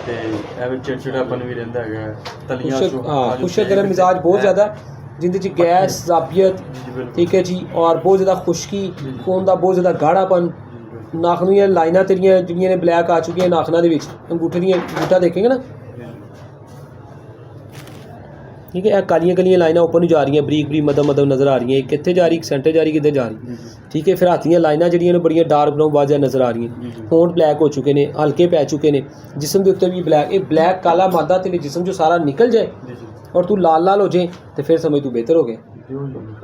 ਤੇ ਐਵੇਂ ਚਿੜਚਿੜਾਪਨ ਵੀ ਰਹਿੰਦਾ ਹੈਗਾ, ਤਲੀਆਂ खुशक गर्म मिजाज बहुत ज़्यादा, जिंदे च गैस ज़ाबियत, ठीक है जी, और बहुत ज़्यादा खुश्की, खून का बहुत ज़्यादा गाढ़ापन, नाखनों ਦੀਆਂ ਲਾਈਨਾਂ ਤੇਰੀਆਂ ਜਿਹੜੀਆਂ ਨੇ ਬਲੈਕ ਆ ਚੁੱਕੀਆਂ ਨਾਖਨਾਂ ਦੇ ਵਿੱਚ, ਅੰਗੂਠੇ ਦੀਆਂ ਅੰਗੂਠਾ ਦੇਖੇਂਗੇ ਨਾ, ठीक है, कालियां कालियां लाइना उपर ਨੂੰ ਜਾ ਰਹੀਆਂ, ਬਰੀਕ ਬਰੀਕ ਮਦਮ ਨਜ਼ਰ ਆ ਰਹੀਆਂ, ਕਿੱਥੇ ਜਾ ਰਹੀ, ਸੈਂਟਰ ਜਾ ਰਹੀ, ਕਿੱਧਰ ਜਾ ਰਹੀ, ਠੀਕ ਹੈ। ਫਿਰ ਹੱਥ ਦੀਆਂ ਲਾਈਨਾਂ ਜਿਹੜੀਆਂ ਨੇ ਬੜੀਆਂ ਡਾਰਕ ਬਰਾਊਨ ਵਾਜਾ ਨਜ਼ਰ ਆ ਰਹੀਆਂ, ਹੋਂਠ ਬਲੈਕ ਹੋ ਚੁੱਕੇ ਨੇ, ਹਲਕੇ ਪੈ ਚੁੱਕੇ ਨੇ, ਜਿਸਮ ਦੇ ਉੱਤੇ ਵੀ ਬਲੈਕ, ਇਹ ਬਲੈਕ ਕਾਲਾ ਮਾਦਾ ਤੇਰੇ ਜਿਸਮ 'ਚੋਂ ਸਾਰਾ ਨਿਕਲ ਜਾਏ ਔਰ ਤੂੰ ਲਾਲ ਲਾਲ ਹੋ ਜਾਏ ਤੇ ਫਿਰ ਸਮਝ ਤੂੰ ਬਿਹਤਰ ਹੋ ਗਿਆ,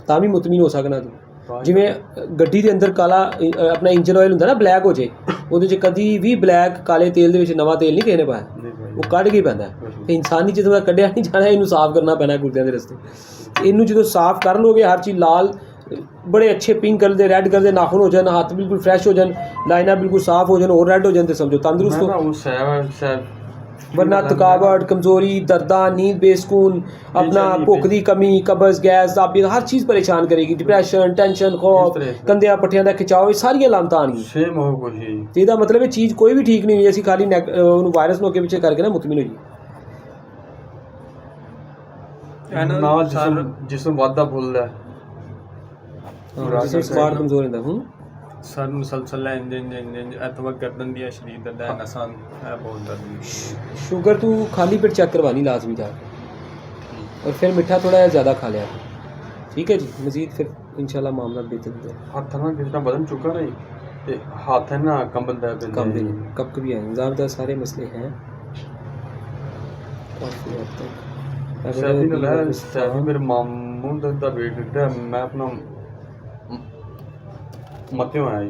ਤਾਂ ਵੀ ਮੁਤਮੀਨ ਹੋ ਸਕਣਾ ਤੂੰ। ਜਿਵੇਂ ਗੱਡੀ ਦੇ ਅੰਦਰ ਕਾਲਾ ਆਪਣਾ ਇੰਜਨ ਆਇਲ ਹੁੰਦਾ ਨਾ, ਬਲੈਕ ਹੋ ਜਾਏ, ਉਹਦੇ 'ਚ ਕਦੀ ਵੀ ਬਲੈਕ ਕਾਲੇ ਤੇਲ ਦੇ ਵਿੱਚ ਨਵਾਂ ਤੇਲ ਨਹੀਂ ਕਿਸੇ ਨੇ ਪਾਇਆ, ਉਹ ਕੱਢ ਕੇ ਹੀ ਪੈਂਦਾ। ਇਨਸਾਨੀ ਜਿਸਮ ਦਾ ਕੱਢਿਆ ਨਹੀਂ ਜਾਣਾ, ਇਹਨੂੰ ਸਾਫ਼ ਕਰਨਾ ਪੈਣਾ ਗੁਰਦਿਆਂ ਦੇ ਰਸਤੇ। ਇਹਨੂੰ ਜਦੋਂ ਸਾਫ਼ ਕਰ ਲੋਗੇ, ਹਰ ਚੀਜ਼ ਲਾਲ, बड़े अच्छे पिंक कलर के रेड कलर के नाखून हो जाए, हाथ बिल्कुल फ्रैश हो जाए, लाइना बिल्कुल साफ हो जाए और रेड हो जाए, तो समझो तंदुरुस्त हो। वरना थकावट, कमज़ोरी, दर्दा, नींद बेसकून, अपना भुख की कमी, कब्ज़, गैस, ज़ाबियत, हर चीज़ परेशान करेगी। डिप्रैशन, टेंशन, खौफ, कंधियां पट्टियां का खिंचाव, ये सारियां लामतां आउणगियां। तो इसका मतलब है चीज़ कोई भी ठीक नहीं हुई, असीं खाली वायरस नूं अगे पिछे करके ना मुतमिन होइए। जिसम वादा भुलदा ਸਵਾਰ ਕਮਜ਼ੋਰ ਹੁੰਦਾ ਸਰ ਮੁਸਲਸਲ ਇੰਜ ਅਥਵਾ ਗਰਦਨ ਦੀਆਂ ਸ਼ਰੀਰ ਦਰਦ ਹੈ, ਨਸਾਂ ਹੈ ਬਹੁਤ ਦਰਦ। ਸ਼ੂਗਰ ਤੂੰ ਖਾਲੀ पेट चेक करवानी लाजमी जाके, और फिर मिठा थोड़ा ज़्यादा खा लिया, ठीक है जी। मज़ीद फिर इंशाल्लाह मामला बेहतर होगा। हथ ना किस तरह बदन चुका नहीं, ते हाथ है ना कंबदा पे, कब भी नहीं, कब कभी आए ज़्यादा सारे मसले हैं काफ़ी हद तक। सैफी मेरे मामू का वेट करता है, मैं अपना मत्ते आया।